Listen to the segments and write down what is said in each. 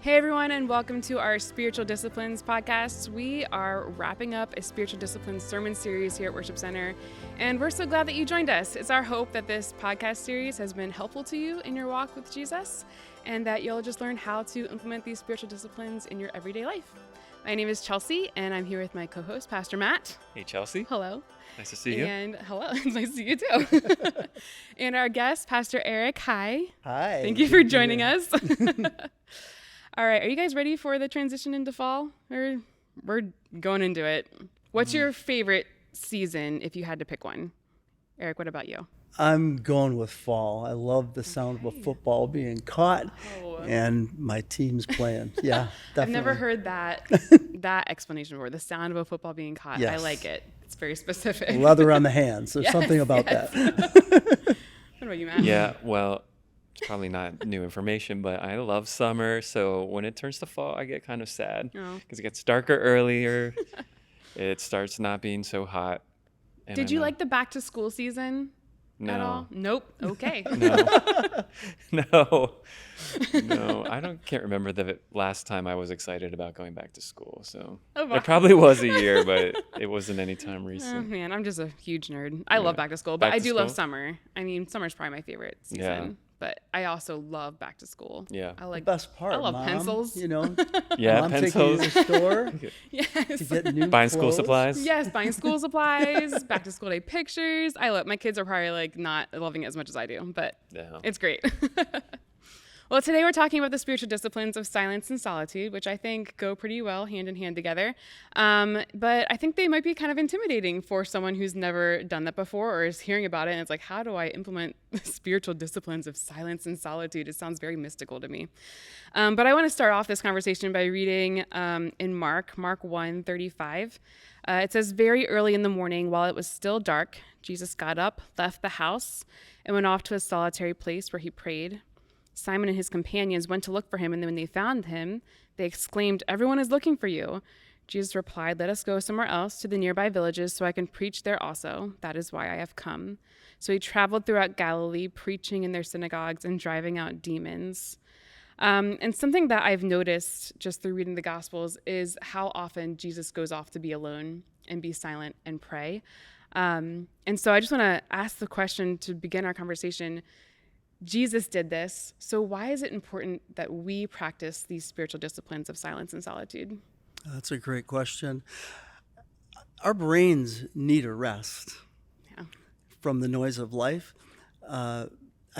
Hey everyone, and welcome to our Spiritual Disciplines podcast. We are wrapping up a Spiritual Disciplines sermon series here at Worship Center, and we're so glad that you joined us. It's our hope that this podcast series has been helpful to you in your walk with Jesus, and that you'll just learn how to implement these spiritual disciplines in your everyday life. My name is Chelsea, and I'm here with my co-host, Pastor Matt. Hey, Chelsea. Hello. Nice to see you. And hello. It's nice to see you too. And our guest, Pastor Eric. Hi. Hi. Thank you for joining us. All right. Are you guys ready for the transition into fall? We're going into it. What's your favorite season if you had to pick one? Eric, what about you? I'm going with fall. I love the sound of a football being caught and my team's playing. Yeah, definitely. I've never heard that explanation before. The sound of a football being caught. Yes. I like it. It's very specific. Leather on the hands. There's something about that. What about you, Matt? Yeah, well, it's probably not new information, but I love summer. So when it turns to fall, I get kind of sad because it gets darker earlier. It starts not being so hot. And Did you like the back to school season? No. At all? Nope. Okay. No. I can't remember the last time I was excited about going back to school. So it probably was a year, but it wasn't any time Oh, recent. man, I'm just a huge nerd. I love back to school, but Back I to do love school? summer. I mean, summer's probably my favorite season. Yeah. But I also love back to school. Yeah. I like Best part, I love Mom, pencils. You know, Yeah, Mom taking you pencils. to the store Yes. to get new Buying school clothes. supplies. Yes, buying school supplies, back to school day pictures. I love my kids are probably like not loving it as much as I do, but Yeah. it's great. Well, today we're talking about the spiritual disciplines of silence and solitude, which I think go pretty well hand in hand together. But I think they might be kind of intimidating for someone who's never done that before or is hearing about it. And it's like, how do I implement the spiritual disciplines of silence and solitude? It sounds very mystical to me. But I want to start off this conversation by reading in Mark 1:35. It says, very early in the morning, while it was still dark, Jesus got up, left the house, and went off to a solitary place where he prayed. Simon and his companions went to look for him, and then when they found him, they exclaimed, "Everyone is looking for you." Jesus replied, "Let us go somewhere else to the nearby villages so I can preach there also. That is why I have come." So he traveled throughout Galilee, preaching in their synagogues and driving out demons. And something that I've noticed just through reading the Gospels is how often Jesus goes off to be alone and be silent and pray. And so I just want to ask the question to begin our conversation. Jesus did this, so why is it important that we practice these spiritual disciplines of silence and solitude? That's a great question. Our brains need a rest from the noise of life. I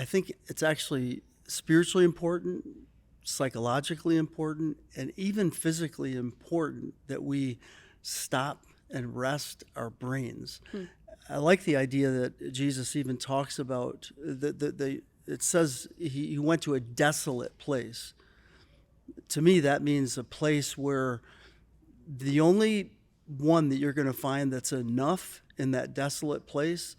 think it's actually spiritually important, psychologically important, and even physically important that we stop and rest our brains. I like the idea that Jesus even talks about it says he went to a desolate place. To me, that means a place where the only one that you're going to find that's enough in that desolate place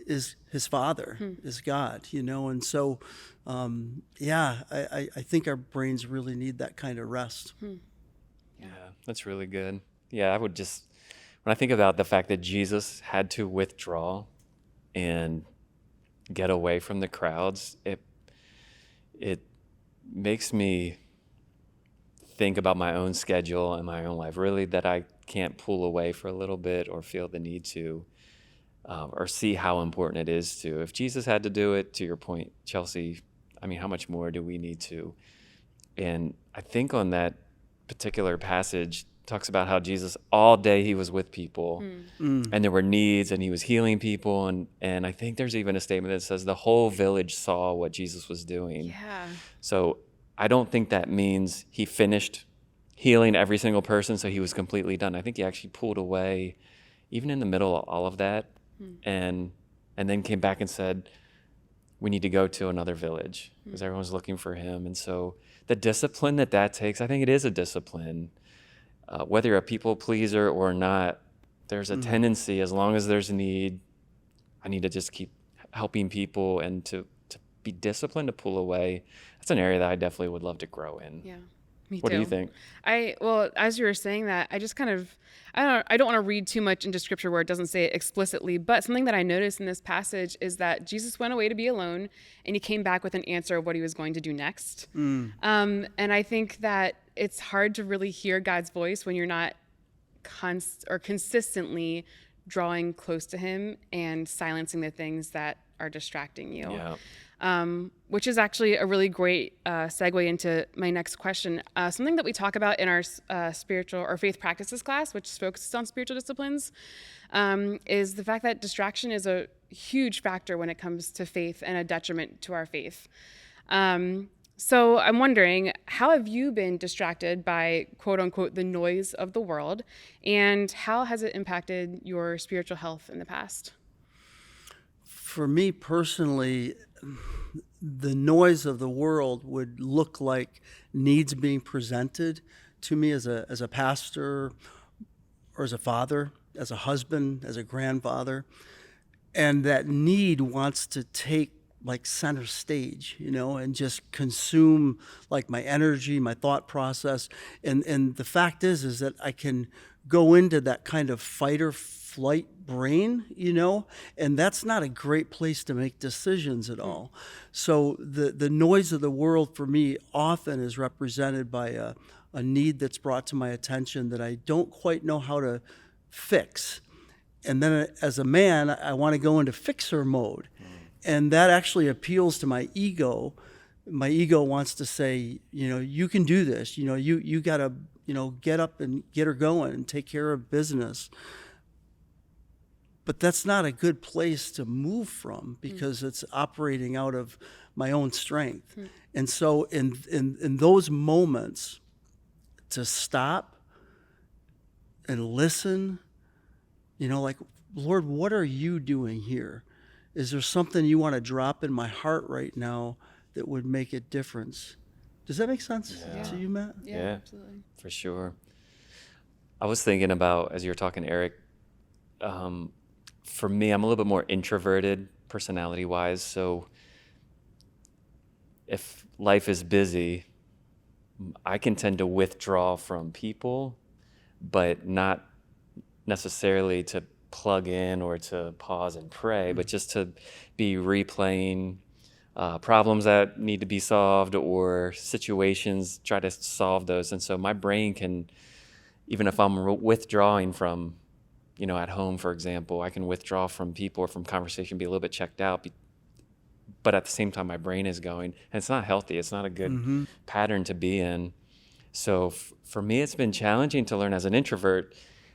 is his Father, is God, you know. And so, I think our brains really need that kind of rest. Yeah, that's really good. Yeah, when I think about the fact that Jesus had to withdraw and get away from the crowds, it makes me think about my own schedule and my own life, really, that I can't pull away for a little bit or feel the need to, or see how important it is to. If Jesus had to do it, to your point, Chelsea, I mean, how much more do we need to? And I think on that particular passage, talks about how Jesus all day he was with people and there were needs and he was healing people. And I think there's even a statement that says the whole village saw what Jesus was doing. Yeah. So I don't think that means he finished healing every single person, so he was completely done. I think he actually pulled away even in the middle of all of that and then came back and said, we need to go to another village because everyone's looking for him. And so the discipline that takes, I think it is a discipline. Whether you're a people pleaser or not, there's a tendency, as long as there's a need, I need to just keep helping people and to be disciplined, to pull away. That's an area that I definitely would love to grow in. Yeah. Me What do you too. think? Well, as you were saying that, I just kind of, I don't want to read too much into scripture where it doesn't say it explicitly, but something that I noticed in this passage is that Jesus went away to be alone and he came back with an answer of what he was going to do next. And I think that it's hard to really hear God's voice when you're not consistently drawing close to him and silencing the things that are distracting you. Yeah. Which is actually a really great segue into my next question. Something that we talk about in our spiritual or faith practices class, which focuses on spiritual disciplines, is the fact that distraction is a huge factor when it comes to faith and a detriment to our faith. So I'm wondering, how have you been distracted by, quote unquote, the noise of the world, and how has it impacted your spiritual health in the past? For me personally, the noise of the world would look like needs being presented to me as a pastor or as a father, as a husband, as a grandfather. And that need wants to take like center stage, and just consume like my energy, my thought process. And the fact is that I can go into that kind of fight or flight brain, and that's not a great place to make decisions at all. So the noise of the world for me often is represented by a need that's brought to my attention that I don't quite know how to fix. And then as a man, I want to go into fixer mode. And that actually appeals to my ego. My ego wants to say, you can do this. You got to, get up and get her going and take care of business. But that's not a good place to move from because it's operating out of my own strength. And so in those moments, to stop and listen, like, Lord, what are you doing here? Is there something you want to drop in my heart right now that would make a difference? Does that make sense to you, Matt? Yeah, absolutely. For sure. I was thinking about, as you were talking, Eric, for me, I'm a little bit more introverted personality-wise. So if life is busy, I can tend to withdraw from people, but not necessarily to plug in or to pause and pray, but just to be replaying problems that need to be solved or situations, try to solve those. And so my brain can, even if I'm withdrawing from, at home, for example, I can withdraw from people or from conversation, be a little bit checked out, but at the same time, my brain is going, and it's not healthy. It's not a good pattern to be in. So for me, it's been challenging to learn as an introvert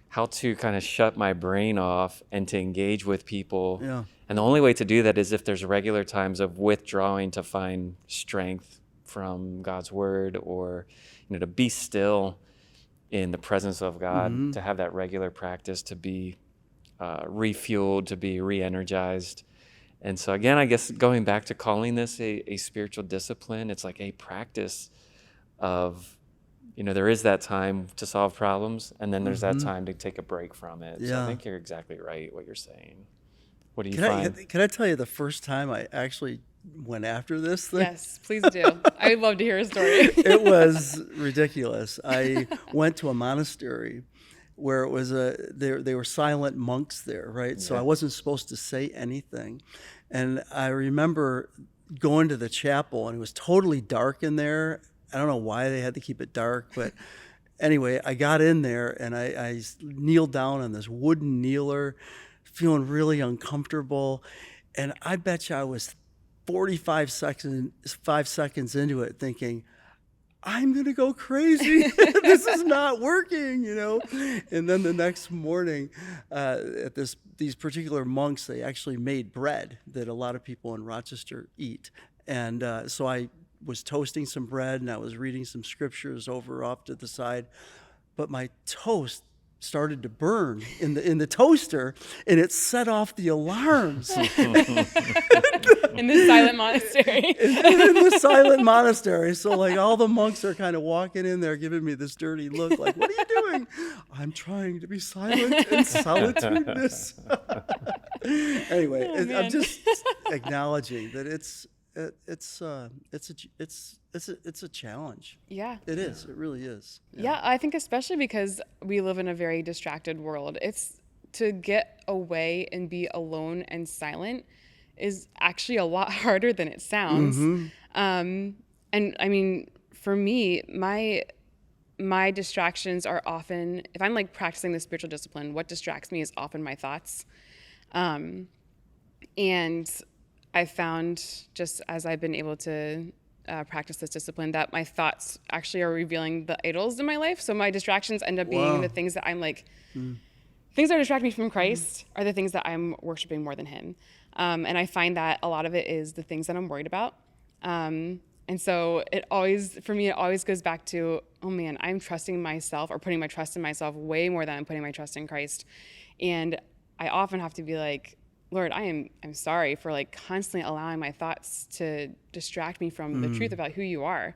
how to kind of shut my brain off and to engage with people. Yeah. And the only way to do that is if there's regular times of withdrawing to find strength from God's word, or, to be still in the presence of God, to have that regular practice, to be refueled, to be re-energized. And so again, I guess going back to calling this a spiritual discipline, it's like a practice of, there is that time to solve problems, and then there's that time to take a break from it. So I think you're exactly right what you're saying. What do you find? Can I tell you the first time I actually went after this thing? Yes, please do. I would love to hear a story. It was ridiculous. I went to a monastery where it was they were silent monks there, right? So I wasn't supposed to say anything. And I remember going to the chapel, and it was totally dark in there. I don't know why they had to keep it dark, but anyway, I got in there and I kneeled down on this wooden kneeler, feeling really uncomfortable. And I bet you I was 5 seconds into it thinking, I'm going to go crazy. This is not working, And then the next morning, at these particular monks, they actually made bread that a lot of people in Rochester eat. And so I was toasting some bread and I was reading some scriptures over off to the side, but my toast started to burn in the toaster, and it set off the alarms. In the silent monastery. in the silent monastery. So like all the monks are kind of walking in there giving me this dirty look like, what are you doing? I'm trying to be silent in solitudeness. Anyway, I'm just acknowledging that it's it's a challenge. Yeah. It is. It really is. Yeah, I think especially because we live in a very distracted world. It's to get away and be alone and silent is actually a lot harder than it sounds. And I mean, for me, my distractions are often, if I'm like practicing the spiritual discipline, what distracts me is often my thoughts. And I found, just as I've been able to practice this discipline, that my thoughts actually are revealing the idols in my life. So my distractions end up being Wow. the things that I'm like, things that distract me from Christ are the things that I'm worshiping more than Him. And I find that a lot of it is the things that I'm worried about. And so it always goes back to, oh man, I'm trusting myself or putting my trust in myself way more than I'm putting my trust in Christ. And I often have to be like, Lord, I'm sorry for like constantly allowing my thoughts to distract me from the truth about who you are.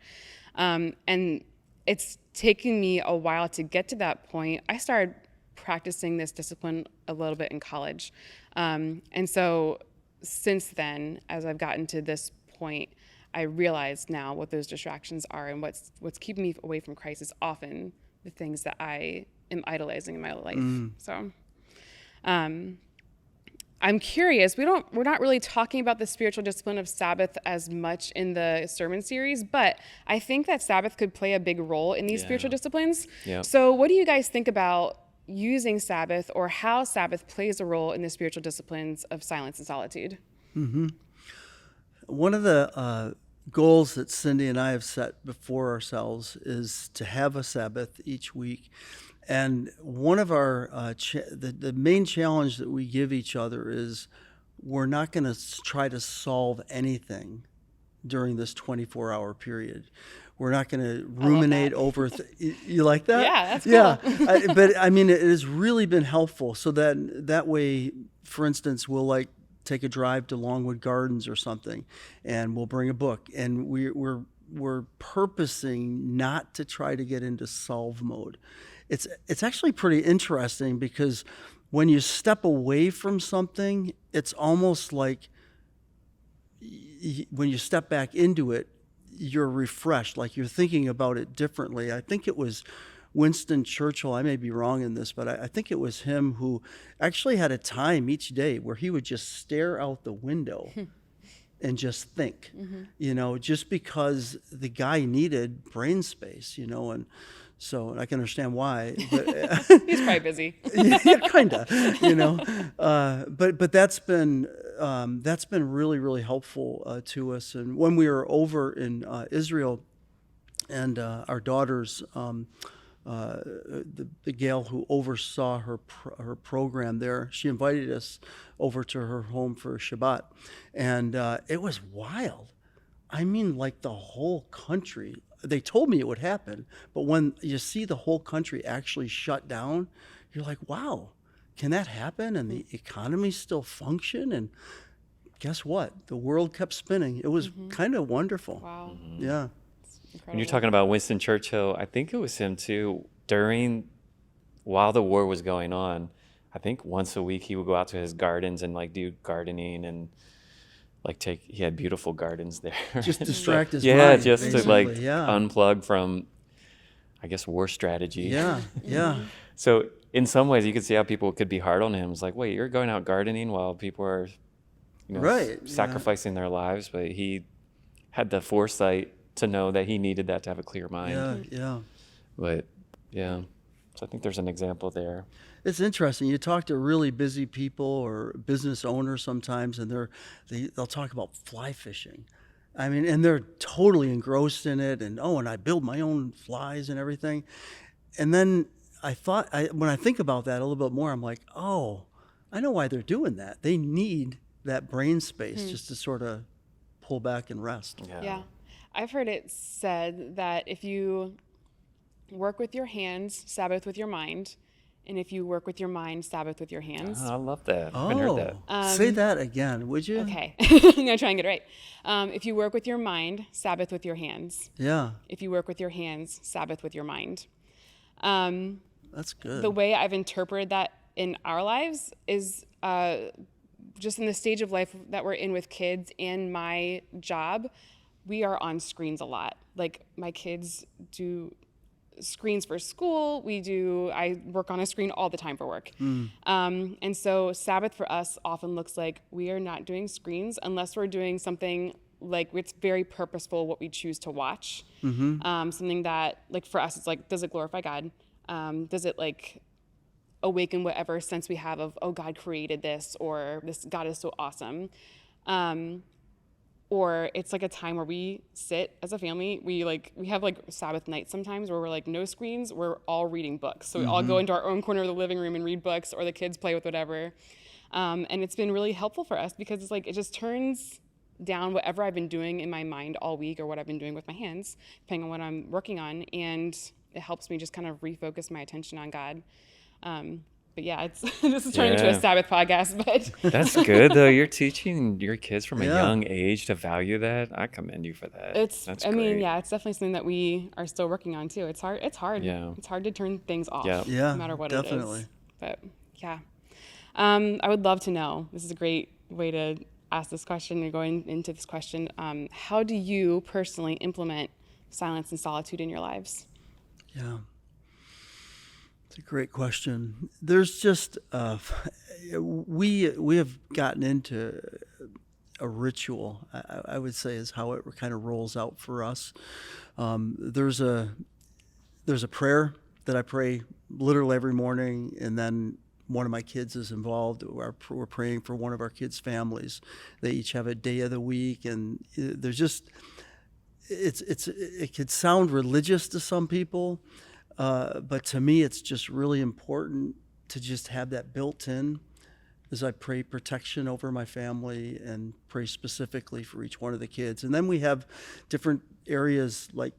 And it's taken me a while to get to that point. I started practicing this discipline a little bit in college. And so since then, as I've gotten to this point, I realize now what those distractions are, and what's keeping me away from Christ is often the things that I am idolizing in my life. So I'm curious. We're not really talking about the spiritual discipline of Sabbath as much in the sermon series, but I think that Sabbath could play a big role in these spiritual disciplines. Yeah. So what do you guys think about using Sabbath, or how Sabbath plays a role in the spiritual disciplines of silence and solitude? One of the goals that Cindy and I have set before ourselves is to have a Sabbath each week. And one of our the main challenge that we give each other is we're not going to try to solve anything during this 24-hour period. We're not going to ruminate over. You like that? Yeah, that's cool. Yeah, but I mean, it has really been helpful. So that way, for instance, we'll like take a drive to Longwood Gardens or something, and we'll bring a book, and we're purposing not to try to get into solve mode. It's actually pretty interesting, because when you step away from something, it's almost like when you step back into it, you're refreshed, like you're thinking about it differently. I think it was Winston Churchill, I may be wrong in this, but I think it was him who actually had a time each day where he would just stare out the window and just think, just because the guy needed brain space, and so I can understand why. But He's probably busy. yeah, kind of, but that's been really, really helpful to us. And when we were over in Israel, and our daughters, the gal who oversaw her program there, she invited us over to her home for Shabbat, and it was wild. I mean, like the whole country. They told me it would happen, but when you see the whole country actually shut down, you're like, wow, can that happen? And the economy still function? And guess what? The world kept spinning. It was kind of wonderful. Wow. Yeah. When you're talking about Winston Churchill, I think it was him too. While the war was going on, I think once a week he would go out to his gardens and like do gardening, and like he had beautiful gardens there. Just distract his yeah, mind. just to like yeah. unplug from, I guess, war strategy. Yeah, yeah. So in some ways, you could see how people could be hard on him. It's like, wait, you're going out gardening while people are, right, sacrificing their lives, but he had the foresight to know that he needed that to have a clear mind. Yeah. But yeah, so I think there's an example there. It's interesting. You talk to really busy people or business owners sometimes, and they'll talk about fly fishing. I mean, and they're totally engrossed in it, and I build my own flies and everything. And then when I think about that a little bit more, I'm like, oh, I know why they're doing that. They need that brain space just to sort of pull back and rest. Yeah. I've heard it said that if you work with your hands, Sabbath with your mind, and if you work with your mind, Sabbath with your hands. Oh, I love that. I haven't heard that. Say that again, would you? Okay. I'm going to try and get it right. If you work with your mind, Sabbath with your hands. Yeah. If you work with your hands, Sabbath with your mind. That's good. The way I've interpreted that in our lives is just in the stage of life that we're in with kids and my job, we are on screens a lot. Like my kids do screens for school. I work on a screen all the time for work. And so Sabbath for us often looks like we are not doing screens unless we're doing something like it's very purposeful what we choose to watch. Something that like for us, it's like, does it glorify God? Does it like awaken whatever sense we have of, oh, God created this, or this God is so awesome. Or it's like a time where we sit as a family. We have like Sabbath nights sometimes where we're like, no screens, we're all reading books. So we all go into our own corner of the living room and read books, or the kids play with whatever. And it's been really helpful for us because it's like, it just turns down whatever I've been doing in my mind all week or what I've been doing with my hands, depending on what I'm working on. And it helps me just kind of refocus my attention on God. But yeah, this is turning into a Sabbath podcast, but That's good though. You're teaching your kids from a Yeah. young age to value that. I commend you for that. That's I mean, great. yeah, it's definitely something that we are still working on too. It's hard. Yeah. It's hard to turn things off, Yeah. Yeah, no matter what definitely. it is. But yeah, I would love to know. This is a great way to ask this question and going into this question. How do you personally implement silence and solitude in your lives? Yeah. It's a great question. There's just we have gotten into a ritual. I would say is how it kind of rolls out for us. There's a prayer that I pray literally every morning, and then one of my kids is involved. We're praying for one of our kids' families. They each have a day of the week, and there's just it could sound religious to some people. But to me, it's just really important to just have that built in as I pray protection over my family and pray specifically for each one of the kids. And then we have different areas like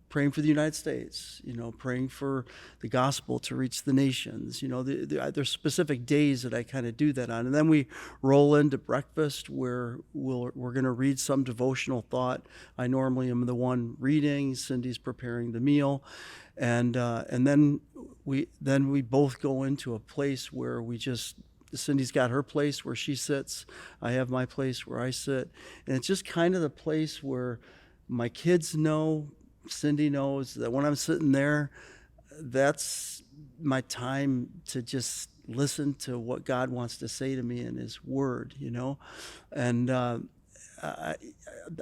praying for the United States, praying for the gospel to reach the nations. There's specific days that I kind of do that on. And then we roll into breakfast where we're going to read some devotional thought. I normally am the one reading. Cindy's preparing the meal. And then we both go into a place where Cindy's got her place where she sits. I have my place where I sit. And it's just kind of the place where my kids know, Cindy knows that when I'm sitting there, that's my time to just listen to what God wants to say to me in His Word, And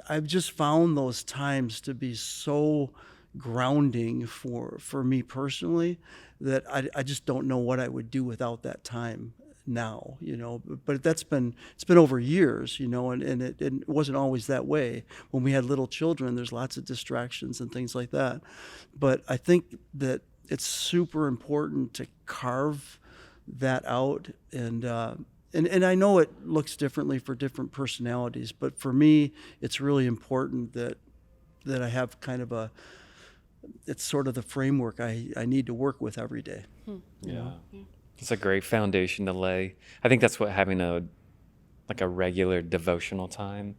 I've just found those times to be so grounding for me personally that I just don't know what I would do without that time now, but it's been over years, and it wasn't always that way. When we had little children, there's lots of distractions and things like that. But I think that it's super important to carve that out, and I know it looks differently for different personalities, but for me, it's really important that I have kind of it's sort of the framework I need to work with every day. Yeah. It's a great foundation to lay. I think that's what having a regular devotional time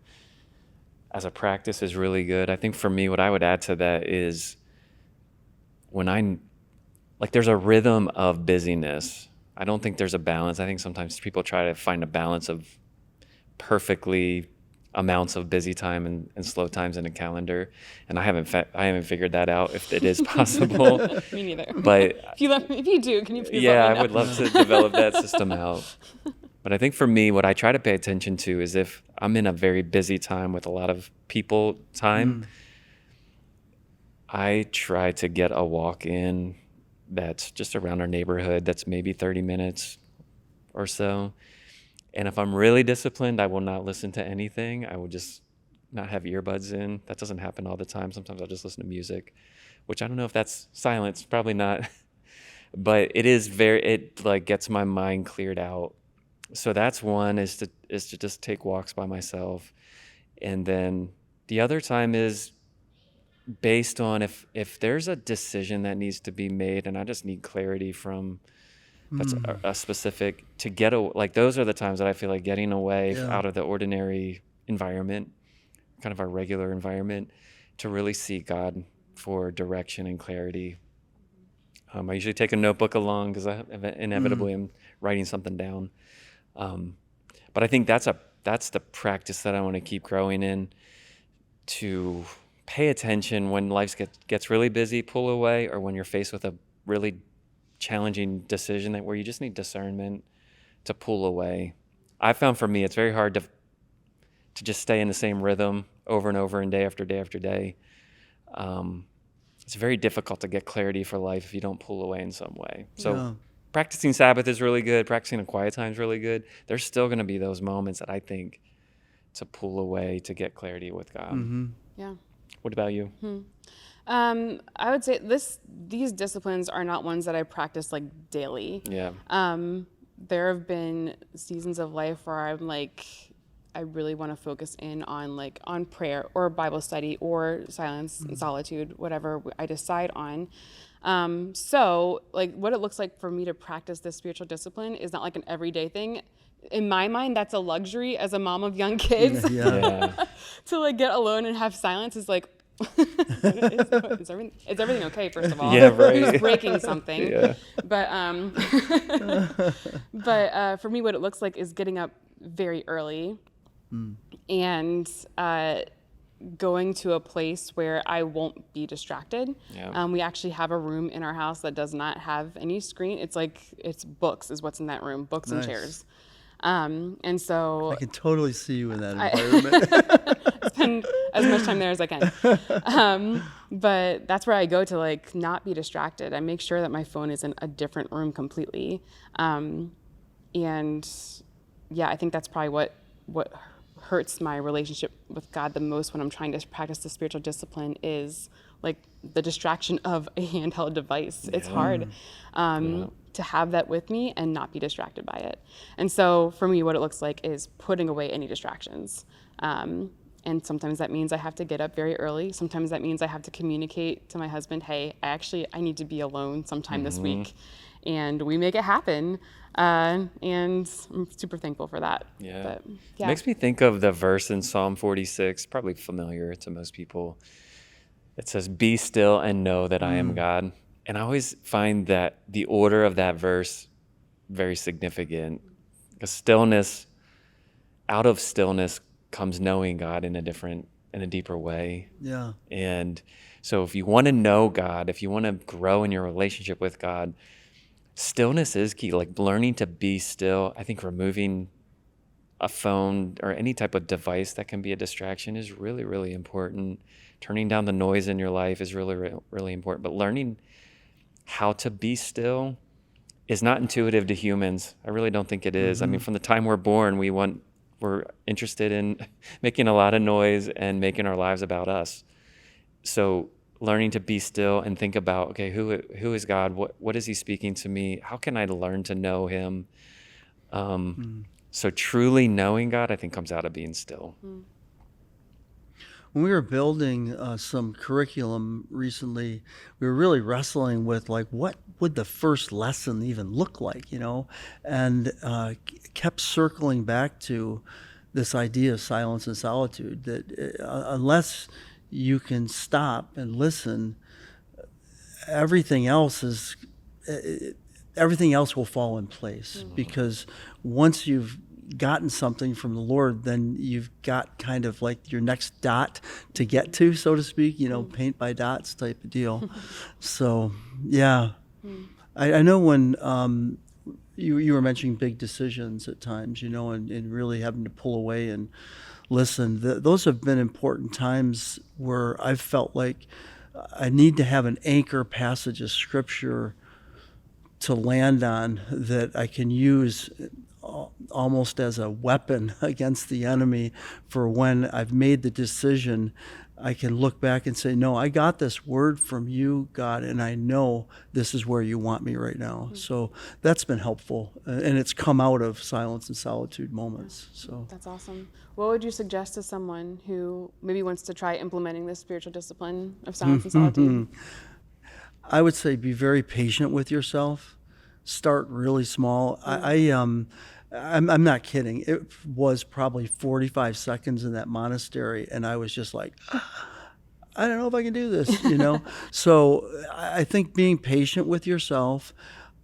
as a practice is really good. I think for me, what I would add to that is when there's a rhythm of busyness. I don't think there's a balance. I think sometimes people try to find a balance of perfectly amounts of busy time and slow times in a calendar, and I haven't figured that out if it is possible. Me neither. But if you do, can you please yeah, let me I know? would love to develop that system out. But I think for me, what I try to pay attention to is if I'm in a very busy time with a lot of people time, I try to get a walk in that's just around our neighborhood that's maybe 30 minutes or so. And if I'm really disciplined, I will not listen to anything. I will just not have earbuds in. That doesn't happen all the time. Sometimes I'll just listen to music, which I don't know if that's silence, probably not. But it is gets my mind cleared out. So that's one is to just take walks by myself. And then the other time is based on if there's a decision that needs to be made and I just need clarity from that's a specific to get those are the times that I feel like getting away out of the ordinary environment, kind of our regular environment, to really seek God for direction and clarity. I usually take a notebook along because I inevitably am writing something down. But But I think that's the practice that I want to keep growing in, to pay attention when life gets really busy, pull away, or when you're faced with a really challenging decision where you just need discernment, to pull away. I found for me it's very hard to just stay in the same rhythm over and over and day after day after day. It's very difficult to get clarity for life if you don't pull away in some way. So practicing Sabbath is really good. Practicing a quiet time is really good. There's still going to be those moments that I think to pull away to get clarity with God. Mm-hmm. Yeah. What about you? I would say these disciplines are not ones that I practice like daily. Yeah. There have been seasons of life where I'm like, I really want to focus in on prayer or Bible study or silence and solitude, whatever I decide on. So like what it looks like for me to practice this spiritual discipline is not like an everyday thing. In my mind, that's a luxury as a mom of young kids. Yeah. To like get alone and have silence is like, is everything okay, first of all? Yeah, right. Who's breaking something? Yeah. But for me, what it looks like is getting up very early and going to a place where I won't be distracted. Yeah. We actually have a room in our house that does not have any screen. It's books is what's in that room, books and Nice. chairs. And so I can totally see you in that environment. spend as much time there as I can. But that's where I go to like not be distracted. I make sure that my phone is in a different room completely. And yeah, I think that's probably what hurts my relationship with God the most when I'm trying to practice the spiritual discipline is like the distraction of a handheld device. It's hard to have that with me and not be distracted by it. And so for me, what it looks like is putting away any distractions. And sometimes that means I have to get up very early. Sometimes that means I have to communicate to my husband, hey, I need to be alone sometime this week. And we make it happen. And I'm super thankful for that. Yeah. But, It makes me think of the verse in Psalm 46, probably familiar to most people. It says, "Be still and know that I am God." And I always find that the order of that verse very significant. Because out of stillness comes knowing God in a deeper way. Yeah. And so if you want to know God, if you want to grow in your relationship with God, stillness is key. Like learning to be still. I think removing a phone or any type of device that can be a distraction is really, really important. Turning down the noise in your life is really, really important. But learning how to be still is not intuitive to humans. I really don't think it is. I mean, from the time we're born, we're interested in making a lot of noise and making our lives about us. So learning to be still and think about, okay, who is God? What is he speaking to me? How can I learn to know him? So truly knowing God, I think, comes out of being still. When we were building some curriculum recently, we were really wrestling with like, what would the first lesson even look like, and kept circling back to this idea of silence and solitude, that unless you can stop and listen, everything else will fall in place. Because once you've gotten something from the Lord, then you've got kind of like your next dot to get to, so to speak, paint by dots type of deal. So, yeah. I know when you were mentioning big decisions at times, and really having to pull away and listen. Those have been important times where I've felt like I need to have an anchor passage of Scripture to land on that I can use almost as a weapon against the enemy for when I've made the decision. I can look back and say, no, I got this word from you, God, and I know this is where you want me right now. So that's been helpful, and it's come out of silence and solitude moments. So that's awesome. What would you suggest to someone who maybe wants to try implementing this spiritual discipline of silence and solitude? I would say be very patient with yourself. Start really small. I'm not kidding. It was probably 45 seconds in that monastery, and I was just like, I don't know if I can do this, So I think being patient with yourself,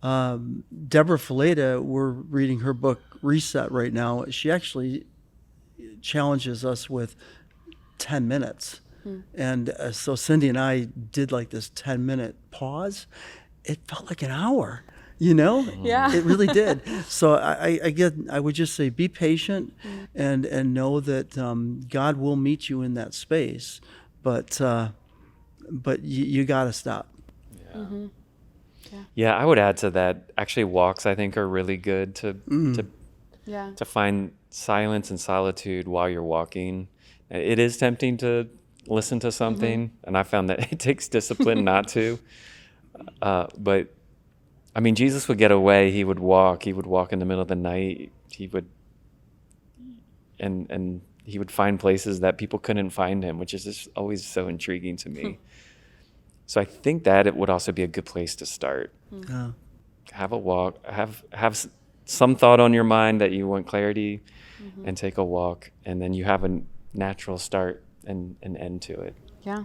Deborah Fileta, we're reading her book Reset right now. She actually challenges us with 10 minutes. And so Cindy and I did like this 10-minute pause. It felt like an hour, you know? Yeah. It really did. So I would just say be patient and know that God will meet you in that space. But you got to stop. Yeah. Yeah, I would add to that. Actually, walks I think are really good to find silence and solitude while you're walking. It is tempting to listen to something, and I found that it takes discipline not to. But I mean, Jesus would get away. He would walk. He would walk in the middle of the night. He would, and he would find places that people couldn't find him, which is just always so intriguing to me. So I think that it would also be a good place to start. Have a walk. Have some thought on your mind that you want clarity, and take a walk, and then you have a natural start and an end to it. Yeah.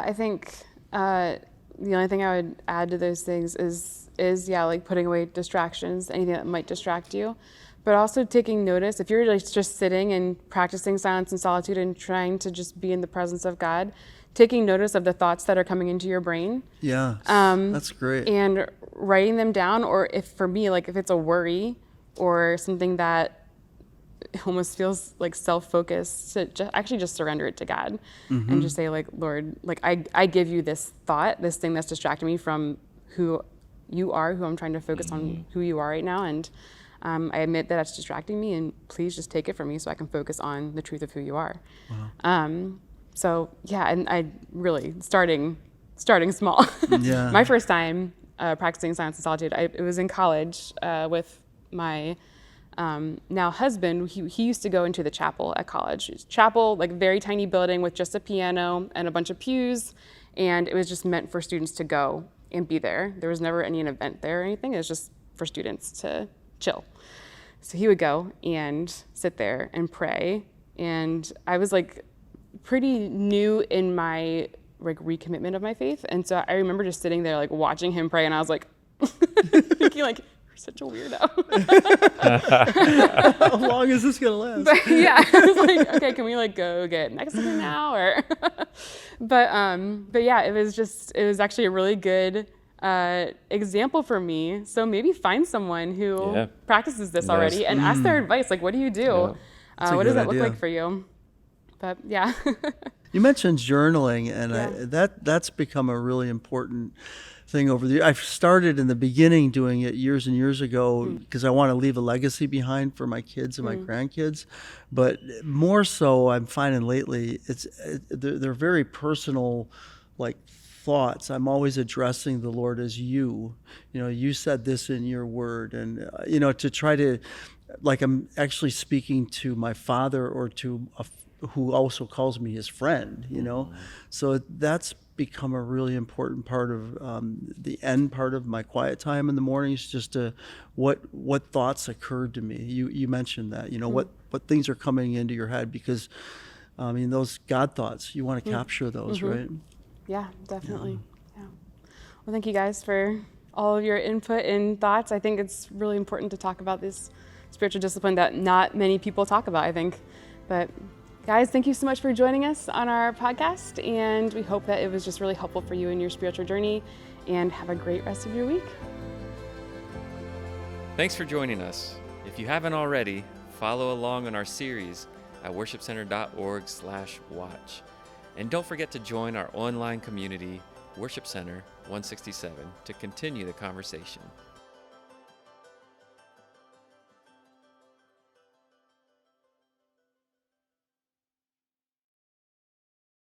I think the only thing I would add to those things is like putting away distractions, anything that might distract you, but also taking notice. If you're like just sitting and practicing silence and solitude and trying to just be in the presence of God, taking notice of the thoughts that are coming into your brain. Yeah, that's great. And writing them down, or if for me, like if it's a worry or something that almost feels like self-focused, to just surrender it to God and just say like, Lord, like I give you this thought, this thing that's distracting me from who you are, who I'm trying to focus on who you are right now. And I admit that that's distracting me, and please just take it from me so I can focus on the truth of who you are. So yeah, and I really starting small. Yeah. My first time practicing silence and solitude, it was in college with my now husband. He used to go into the chapel at college. Chapel, like very tiny building with just a piano and a bunch of pews, and it was just meant for students to go and be there. There was never any event there or anything. It was just for students to chill. So he would go and sit there and pray, and I was like pretty new in my like recommitment of my faith, and so I remember just sitting there like watching him pray, and I was like thinking like, you're such a weirdo. How long is this gonna last? But, yeah, I was like, okay, can we like go get Mexican now, or but yeah, it was actually a really good example for me. So maybe find someone who practices this already and ask their advice. Like, what do you do? What does that look like for you? But yeah. You mentioned journaling, and that's become a really important thing over the years. I've started in the beginning doing it years and years ago because I want to leave a legacy behind for my kids and my grandkids. But more so, I'm finding lately, they're very personal, like thoughts. I'm always addressing the Lord as you. You know, you said this in your word, and to try to, like, I'm actually speaking to my father or to who also calls me his friend, So that's become a really important part of the end part of my quiet time in the mornings, just to what thoughts occurred to me. You mentioned that, what things are coming into your head, because those God thoughts, you want to capture those, right? Yeah, definitely. Yeah. Well, thank you guys for all of your input and thoughts. I think it's really important to talk about this spiritual discipline that not many people talk about, I think. But guys, thank you so much for joining us on our podcast, and we hope that it was just really helpful for you in your spiritual journey, and have a great rest of your week. Thanks for joining us. If you haven't already, follow along on our series at worshipcenter.org/watch. And don't forget to join our online community, Worship Center 167, to continue the conversation.